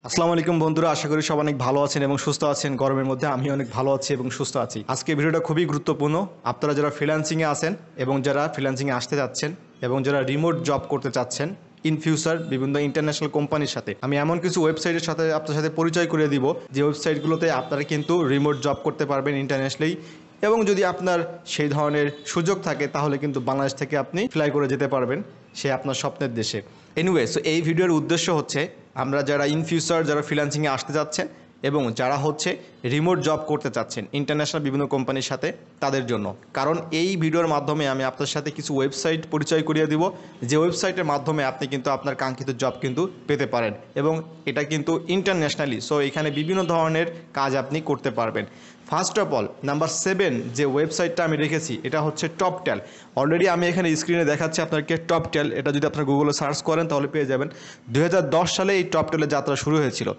আসসালামু আলাইকুম বন্ধুরা, আশা করি সবাই অনেক ভালো আছেন এবং সুস্থ আছেন। গরমের মধ্যে আমি অনেক ভালো আছি এবং সুস্থ আছি। আজকে ভিডিওটা খুবই গুরুত্বপূর্ণ। আপনারা যারা ফ্রিল্যান্সিংয়ে আছেন এবং যারা ফ্রিল্যান্সিংয়ে আসতে যাচ্ছেন এবং যারা রিমোট জব করতে চাচ্ছেন ইন ফিউচার বিভিন্ন ইন্টারন্যাশনাল কোম্পানির সাথে, আমি এমন কিছু ওয়েবসাইটের সাথে আপনার সাথে পরিচয় করে দিব যে ওয়েবসাইটগুলোতে আপনারা কিন্তু রিমোট জব করতে পারবেন ইন্টারন্যাশনালি। এবং যদি আপনার সেই ধরনের সুযোগ থাকে তাহলে কিন্তু বাংলাদেশ থেকে আপনি ফ্লাই করে যেতে পারবেন সে আপনার স্বপ্নের দেশে। এনিওয়ে, সো এই ভিডিওর উদ্দেশ্য হচ্ছে আমরা যারা ইন ফিউচার যারা ফ্রিল্যান্সিংয়ে আসতে যাচ্ছেন এবং যারা হচ্ছে রিমোট জব করতে চাচ্ছেন ইন্টারন্যাশনাল বিভিন্ন কোম্পানির সাথে, তাদের জন্য। কারণ এই ভিডিওর মাধ্যমে আমি আপনার সাথে কিছু ওয়েবসাইট পরিচয় করিয়ে দিব যে ওয়েবসাইটের মাধ্যমে আপনি কিন্তু আপনার কাঙ্ক্ষিত জব কিন্তু পেতে পারেন এবং এটা কিন্তু ইন্টারন্যাশনালি। সো এখানে বিভিন্ন ধরনের কাজ আপনি করতে পারবেন। ফার্স্ট অফ অল, নাম্বার 7 যে ওয়েবসাইটটা আমি রেখেছি এটা হচ্ছে টপটেল। অলরেডি আমি এখানে স্ক্রিনে দেখাচ্ছি আপনাকে টপটেল। এটা যদি আপনার গুগলে সার্চ করেন তাহলে পেয়ে যাবেন। 2010 সালে এই টপটেলের যাত্রা শুরু হয়েছিল।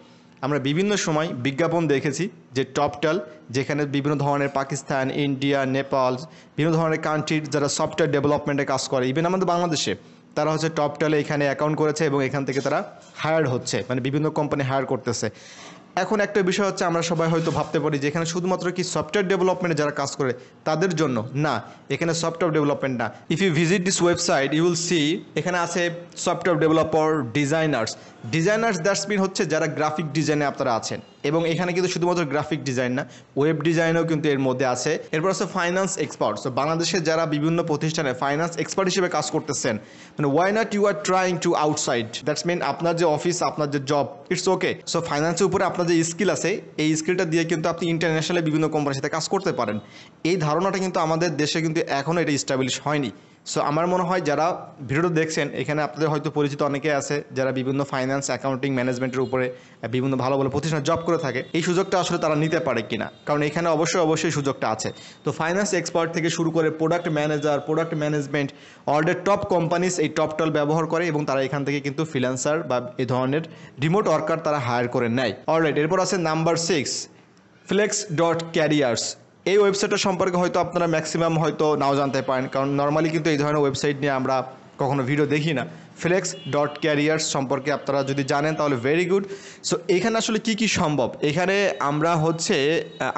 আমরা বিভিন্ন সময় বিজ্ঞাপন দেখেছি যে টপটেল, যেখানে বিভিন্ন ধরনের পাকিস্তান, ইন্ডিয়া, নেপাল, বিভিন্ন ধরনের কান্ট্রির যারা সফটওয়্যার ডেভেলপমেন্টে কাজ করে, ইভেন আমাদের বাংলাদেশে, তারা হচ্ছে টপটেলে এখানে অ্যাকাউন্ট করেছে এবং এখান থেকে তারা হায়ার্ড হচ্ছে, মানে বিভিন্ন কোম্পানি হায়ার করতেছে। এখন একটা বিষয় হচ্ছে, আমরা সবাই হয়তো ভাবতে পারি যে এখানে শুধুমাত্র কি সফটওয়্যার ডেভেলপমেন্টে যারা কাজ করে তাদের জন্য, না, এখানে সফটওয়্যার ডেভেলপমেন্ট না। If you visit this website you will see এখানে আছে software developer, designers. That's mean হচ্ছে যারা গ্রাফিক ডিজাইনে আপনারা আছেন, এবং এখানে কিন্তু শুধুমাত্র গ্রাফিক ডিজাইন না, ওয়েব ডিজাইনও কিন্তু এর মধ্যে আছে। এরপর আছে ফাইন্যান্স এক্সপার্ট। সো বাংলাদেশের যারা বিভিন্ন প্রতিষ্ঠানে ফাইন্যান্স এক্সপার্ট হিসেবে কাজ করতেছেন, মানে why not you are trying to outside, that's mean আপনার যে অফিস, আপনার যে জব, ইটস ওকে। সো ফাইন্যান্সের উপরে আপনার যে স্কিল আছে, এই স্কিলটা দিয়ে কিন্তু আপনি ইন্টারন্যাশনালি বিভিন্ন কোম্পানির সাথে কাজ করতে পারেন। এই ধারণাটা কিন্তু আমাদের দেশে কিন্তু এখনও এটা ইস্টাবলিশ হয়নি। সো আমার মনে হয় যারা ভিডিওটা দেখছেন, এখানে আপনাদের হয়তো পরিচিত অনেকে আছে যারা বিভিন্ন ফাইন্যান্স, অ্যাকাউন্টিং, ম্যানেজমেন্টের উপরে বিভিন্ন ভালো ভালো প্রতিষ্ঠানে জব করে থাকে। এই সুযোগটা আসলে তারা নিতে পারে কিনা, কারণ এখানে অবশ্যই সুযোগটা আছে। তো ফাইন্যান্স এক্সপার্ট থেকে শুরু করে product manager, product management, already top companies এই টপটেল ব্যবহার করে এবং তারা এখান থেকে কিন্তু ফ্রিল্যান্সার বা এই ধরনের রিমোট ওয়ার্কার তারা হায়ার করে নেয়। অলরাইট, এরপর আছে নাম্বার 6 flex.careers। এই ওয়েবসাইটটা সম্পর্কে হয়তো আপনারা ম্যাক্সিমাম হয়তো নাও জানতে পারেন, কারণ নর্মালি কিন্তু এই ধরনের ওয়েবসাইট নিয়ে আমরা কখনো ভিডিও দেখি না। flex.careers সম্পর্কে আপনারা যদি জানেন তাহলে ভেরি গুড। সো এখানে আসলে কি সম্ভব, এখানে আমরা হচ্ছে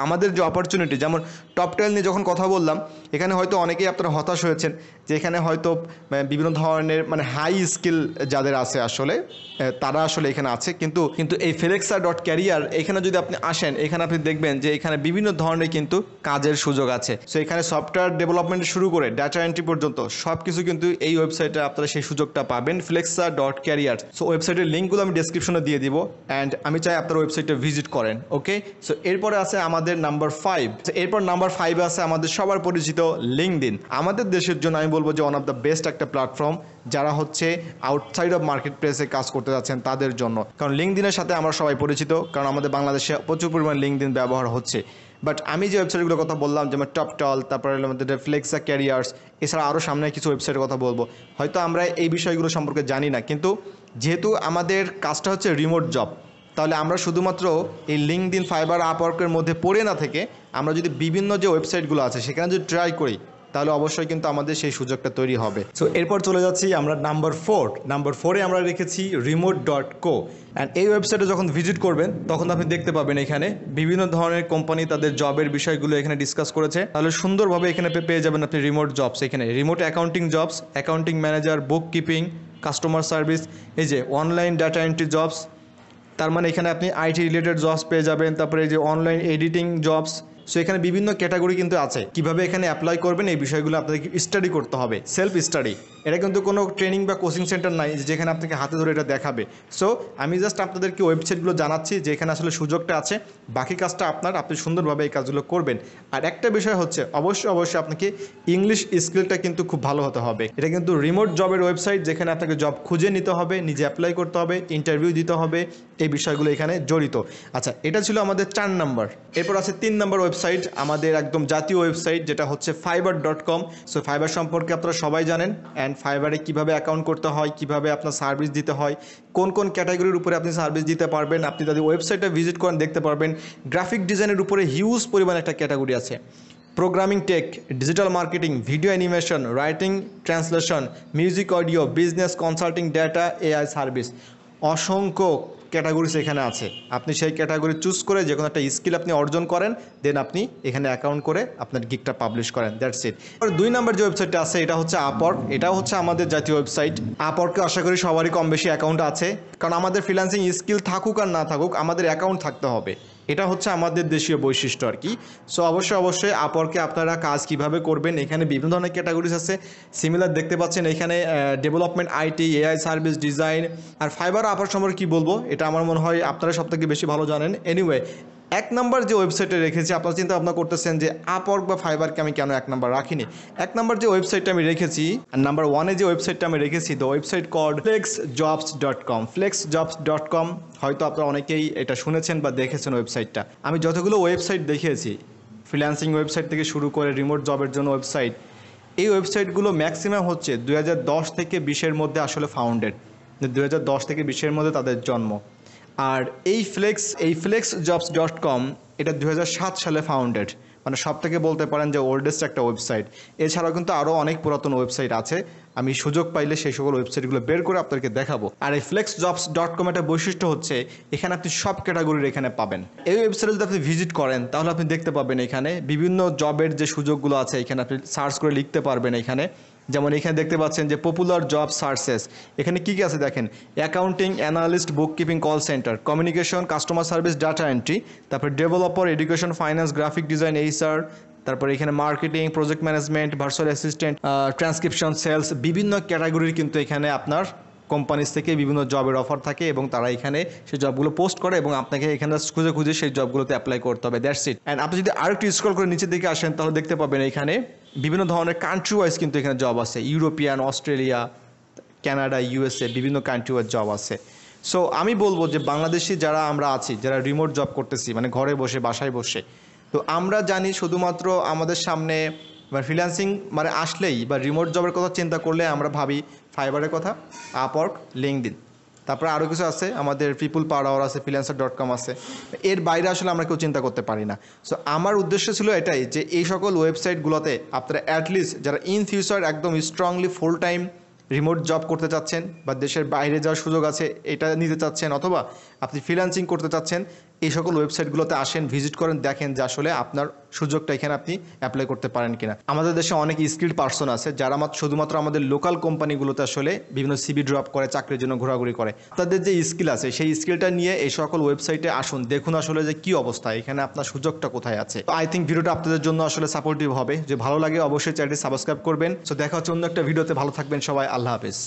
আমাদের যে অপরচুনিটি, যেমন টপটেল নিয়ে যখন কথা বললাম, এখানে হয়তো অনেকেই আপনারা হতাশ হয়েছেন যে এখানে হয়তো বিভিন্ন ধরনের মানে হাই স্কিল যাদের আছে আসলে তারা আসলে এখানে আছে, কিন্তু এই flexa.career এখানে যদি আপনি আসেন, এখানে আপনি দেখবেন যে এখানে বিভিন্ন ধরনের কিন্তু কাজের সুযোগ আছে। সো এখানে সফটওয়্যার ডেভেলপমেন্ট শুরু করে ডাটা এন্ট্রি পর্যন্ত সব কিছু কিন্তু এই ওয়েবসাইটে আপনারা সেই সুযোগটা পাবেন, flexa.career। সো ওয়েবসাইটের লিঙ্কগুলো আমি ডেসক্রিপশনে দিয়ে দিব অ্যান্ড আমি চাই আপনারা ওয়েবসাইটে ভিজিট করেন। ওকে, সো এরপরে আছে আমাদের নাম্বার 5। এরপর নাম্বার 5 আছে আমাদের সবার পরিচিত লিঙ্কডইন। আমাদের দেশের জন্য আমি বলবো যে ওয়ান অফ দ্য বেস্ট একটা প্ল্যাটফর্ম যারা হচ্ছে আউটসাইড অফ মার্কেট প্লেসে কাজ করতে যাচ্ছেন তাদের জন্য, কারণ লিঙ্কডইনের সাথে আমরা সবাই পরিচিত, কারণ আমাদের বাংলাদেশে প্রচুর পরিমাণ লিঙ্কডইন ব্যবহার হচ্ছে। বাট আমি যে ওয়েবসাইটগুলোর কথা বললাম, যেমন টপটেল, তারপরে আমাদের flexa.careers, এছাড়া আরও সামনে কিছু ওয়েবসাইটের কথা বলবো, হয়তো আমরা এই বিষয়গুলো সম্পর্কে জানি না, কিন্তু যেহেতু আমাদের কাজটা হচ্ছে রিমোট জব, তাহলে আমরা শুধুমাত্র এই লিঙ্কডইন, ফাইবার, আপওয়ার্কের মধ্যে পড়ে না থেকে আমরা যদি বিভিন্ন যে ওয়েবসাইটগুলো আছে সেখানে যদি ট্রাই করি তাহলে অবশ্যই কিন্তু আমাদের সেই সুযোগটা তৈরি হবে। সো এরপর চলে যাচ্ছি আমরা নাম্বার 4 আমরা রেখেছি remote.co। অ্যান্ড এই ওয়েবসাইটে যখন ভিজিট করবেন তখন আপনি দেখতে পাবেন এখানে বিভিন্ন ধরনের কোম্পানি তাদের জবের বিষয়গুলো এখানে ডিসকাস করেছে। তাহলে সুন্দরভাবে এখানে পেয়ে যাবেন আপনি রিমোট জবস। এখানে remote accounting jobs, accounting manager, বুক কিপিং, কাস্টমার সার্ভিস, এই যে অনলাইন ডাটা এন্ট্রি জবস, তার মানে এখানে আপনি আইটি রিলেটেড জবস পেয়ে যাবেন। তারপরে এই যে অনলাইন এডিটিং জবস। সো এখানে বিভিন্ন ক্যাটাগরি কিন্তু আছে। কিভাবে এখানে অ্যাপ্লাই করবেন এই বিষয়গুলো আপনাদেরকে স্টাডি করতে হবে, সেলফ স্টাডি। এটা কিন্তু কোনো ট্রেনিং বা কোচিং সেন্টার নাই যেখানে আপনাকে হাতে ধরে এটা দেখাবে। সো আমি জাস্ট আপনাদেরকে ওয়েবসাইটগুলো জানাচ্ছি যে এখানে আসলে সুযোগটা আছে, বাকি কাজটা আপনি সুন্দরভাবে এই কাজগুলো করবেন। আর একটা বিষয় হচ্ছে অবশ্যই আপনাকে ইংলিশ স্কিলটা কিন্তু খুব ভালো হতে হবে। এটা কিন্তু রিমোট জবের ওয়েবসাইট যেখানে আপনাকে জব খুঁজে নিতে হবে, নিজে অ্যাপ্লাই করতে হবে, ইন্টারভিউ দিতে হবে, এই বিষয়গুলো এখানে জড়িত। আচ্ছা, এটা ছিল আমাদের 4 নাম্বার। এরপর আছে 3 নাম্বার ওয়েবসাইট, আমাদের একদম জাতীয় ওয়েবসাইট, যেটা হচ্ছে fiverr.com। সো ফাইবার সম্পর্কে আপনারা সবাই জানেন, অ্যান্ড ফাইবারে কীভাবে অ্যাকাউন্ট করতে হয়, কীভাবে আপনার সার্ভিস দিতে হয়, কোন ক্যাটাগরির উপরে আপনি সার্ভিস দিতে পারবেন, আপনি যদি ওয়েবসাইটটা ভিজিট করেন দেখতে পারবেন। গ্রাফিক ডিজাইনের উপরে হিউজ পরিমাণ একটা ক্যাটাগরি আছে, programming tech, digital marketing, video animation, writing, translation, music, audio, business, consulting, data, AI service, অসংখ্য ক্যাটাগরিজ এখানে আছে, আপনি সেই ক্যাটাগরি চুজ করে যে কোনো একটা স্কিল আপনি অর্জন করেন, দেন আপনি এখানে অ্যাকাউন্ট করে আপনার গিগটা পাবলিশ করেন, দ্যাটস ইট। আর 2 নাম্বার যে ওয়েবসাইটটা আছে এটা হচ্ছে আপওয়ার্ক। এটাও হচ্ছে আমাদের জাতীয় ওয়েবসাইট। আপওয়ার্কে আশা করি সবারই কম বেশি অ্যাকাউন্ট আছে, কারণ আমাদের ফ্রিল্যান্সিং স্কিল থাকুক আর না থাকুক আমাদের অ্যাকাউন্ট থাকতে হবে, এটা হচ্ছে আমাদের দেশীয় বৈশিষ্ট্য আর কি। সো অবশ্যই আপওয়ার্কে আপনারা কাজ কিভাবে করবেন, এখানে বিভিন্ন ধরনের ক্যাটাগরিজ আছে, সিমিলার দেখতে পাচ্ছেন এখানে development, IT, AI service, design. আর ফাইবার আপওয়ার্ক সম্পর্কে কী বলবো, এটা আমার মনে হয় আপনারা সব থেকে বেশি ভালো জানেন। এনিওয়ে 1 নাম্বার যে ওয়েবসাইটে রেখেছি, আপনারা চিন্তা ভাবনা করতেছেন যে আপওয়ার্ক বা ফাইবারকে আমি কেন 1 নাম্বার রাখিনি। 1 নাম্বার যে ওয়েবসাইটটা আমি রেখেছি, আর নাম্বার 1-এ যে ওয়েবসাইটটা আমি রেখেছি, the website called flexjobs.com। flexjobs.com হয়তো আপনারা অনেকেই এটা শুনেছেন বা দেখেছেন ওয়েবসাইটটা। আমি যতগুলো ওয়েবসাইট দেখিয়েছি, ফ্রিল্যান্সিং ওয়েবসাইট থেকে শুরু করে রিমোট জবের জন্য ওয়েবসাইট, এই ওয়েবসাইটগুলো ম্যাক্সিমাম হচ্ছে 2010 থেকে 20-এর মধ্যে আসলে ফাউন্ডেড, 2010 থেকে 20-এর মধ্যে তাদের জন্ম। আর এই flexjobs.com এটা 2007 সালে ফাউন্ডেড, মানে সব থেকে বলতে পারেন যে ওল্ডেস্ট একটা ওয়েবসাইট। এছাড়াও কিন্তু আরও অনেক পুরাতন ওয়েবসাইট আছে, আমি সুযোগ পাইলে সেই সকল ওয়েবসাইটগুলো বের করে আপনাদেরকে দেখাবো। আর এই flexjobs.com একটা বৈশিষ্ট্য হচ্ছে এখানে আপনি সব ক্যাটাগরির এখানে পাবেন। এই ওয়েবসাইটে যদি আপনি ভিজিট করেন তাহলে আপনি দেখতে পাবেন এখানে বিভিন্ন জবের যে সুযোগগুলো আছে, এখানে আপনি সার্চ করে লিখতে পারবেন। এখানে যেমন এখানে দেখতে পাচ্ছেন যে পপুলার জব সার্চেস, এখানে কী কী আছে দেখেন, accounting, analyst, book keeping, call center, communication, customer service, data entry, তারপর developer, education, finance, graphic design, HR, তারপরে এখানে marketing, project management, virtual assistant, transcription, sales, বিভিন্ন ক্যাটাগরির কিন্তু এখানে আপনার কোম্পানিজ থেকে বিভিন্ন জবের অফার থাকে এবং তারা এখানে সেই জবগুলো পোস্ট করে এবং আপনাকে এখানে খুঁজে সেই জবগুলোতে অ্যাপ্লাই করতে হবে, দ্যাটস ইট। অ্যান্ড আপনি যদি আরেকটু স্ক্রল করে নিচের দিকে আসেন তাহলে দেখতে পাবেন এখানে বিভিন্ন ধরনের কান্ট্রি ওয়াইজ কিন্তু এখানে জব আছে, ইউরোপিয়ান, অস্ট্রেলিয়া, কানাডা, ইউএসএ, বিভিন্ন কান্ট্রি ওয়াইজ জব আছে। সো আমি বলবো যে বাংলাদেশি যারা আমরা আছি, যারা রিমোট জব করতেছি, মানে ঘরে বসে বাসায় বসে, তো আমরা জানি শুধুমাত্র আমাদের সামনে ফ্রিল্যান্সিং মানে আসলেই বা রিমোট জবের কথা চিন্তা করলে আমরা ভাবি ফাইবারের কথা, আপওয়ার্ক, লিঙ্কডইন, তারপরে আরও কিছু আছে, আমাদের পিপুল পাওয়ার আওয়ার আছে, freelancer.com আছে। এর বাইরে আসলে আমরা কেউ চিন্তা করতে পারি না। সো আমার উদ্দেশ্য ছিল এটাই যে এই সকল ওয়েবসাইটগুলোতে আপনারা অ্যাটলিস্ট যারা ইন ফিউচার একদম strongly full time remote job করতে চাচ্ছেন বা দেশের বাইরে যাওয়ার সুযোগ আছে এটা নিতে চাচ্ছেন, অথবা আপনি ফ্রিল্যান্সিং করতে চাচ্ছেন, এই সকল ওয়েবসাইটগুলোতে আসেন, ভিজিট করেন, দেখেন যে আসলে আপনার সুযোগটা এখানে আপনি অ্যাপ্লাই করতে পারেন কিনা। আমাদের দেশে অনেক স্কিল্ড পার্সন আছে যারা শুধুমাত্র আমাদের লোকাল কোম্পানিগুলোতে আসলে বিভিন্ন সিভি ড্রপ করে, চাকরির জন্য ঘোরাঘুরি করে। তাদের যে স্কিল আছে সেই স্কিলটা নিয়ে এই সকল ওয়েবসাইটে আসুন, দেখুন আসলে যে কী অবস্থা, এখানে আপনার সুযোগটা কোথায় আছে। আই থিঙ্ক ভিডিওটা আপনাদের জন্য আসলে সাপোর্টিভ হবে। যে ভালো লাগে অবশ্যই চ্যানেলটি সাবস্ক্রাইব করবেন। সো দেখা হচ্ছে অন্য একটা ভিডিওতে। ভালো থাকবেন সবাই, আল্লাহ হাফেজ।